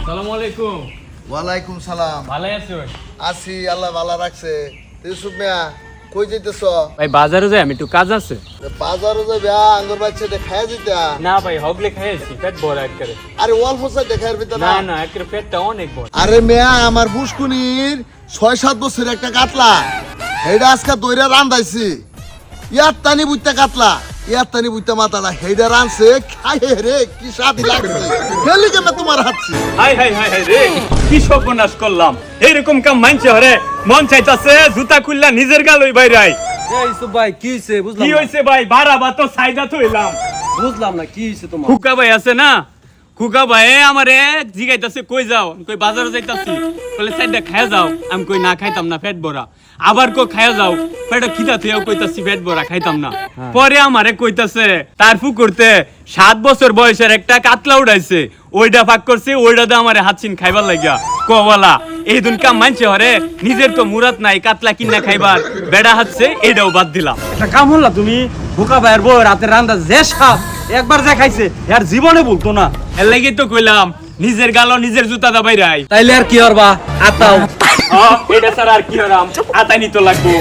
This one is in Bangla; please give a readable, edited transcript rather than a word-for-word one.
আসসালামু আলাইকুম। ওয়ালাইকুম সালাম। ভালো আছো? আছি, আল্লাহ ভালো রাখছে। ইউসুফ মিয়া কই যাইতেছ? ভাই বাজারে যাই, আমি একটু কাজ আছে। বাজারে যাবে আঙ্গুর বাচ্চা খাইয়া দিতা? না ভাই, হগলে খাইছি, পেট ভরা একবারে। আরে অল্প চাই দেখার ভিতর না না, একবারে পেটটা অনেক বড়। আরে মিয়া আমার বুসকুনির 6-7 বছর একটা কাতলা, হেডা আজকে দইরা রান্দাইছি। ইয়ার টানি বুইতা কাতলা, ইয়ার টানি বুইতা মাতালা, হেডা রানছে খাইয়ে রে কি স্বাদি লাগছে। হেলি কেমন তোমার হাতছি? হাই হাই হাই হাই রে, কি সর্বনাশ করলাম। এইরকম কাম মানছে হরে, মন চাইতাছে জুতা খুললা নিজের গালই বাইরাই। এই ইউসুফ ভাই কি হইছে বুঝলাম কি না। হইছে ভাই? বারাবা তো সাইদা থইলাম। বুঝলাম না কি হইছে তোমার। খুকা ভাই আছে না, খুকা ভাই আমারে জিগাইতাছে কই যাও, আমি কই বাজারে যাইতাছি। বলে সাইডা খায়া যাও, আমি কই না খাইতাম না, পেট ভরা। আবার কো খায়া যাও, পেট খিদা থইয়া কইতাছি পেট ভরা, খাইতাম না। পরে আমারে কইতাছে তার পুকুরতে 7 বছর বয়সের একটা কাতলা উড়াইছে, ওইটা পাক করছে, ওইটাতে আমারে হাতছিন খাইবার লাগিয়া। কওয়ালা এই দুন কাম মানছে হরে, নিজের তো মুরাত নাই কাতলা কিনা খাইবার, বেড়া হাতছে এটাও বাদ দিলাম। একটা কাম হল তুমি বোকা ভাইয়ের বউ রাতে রান্দা যে সাপ একবার যা খাইছে আর জীবনে বলতো না। এর লাগি তো কইলাম নিজের গালো নিজের জুতা দা বাইরাই। তাইলে আর কি করবা আতাও। এটা ছাড়া আর কি হরাম, আতানি তো লাগবো।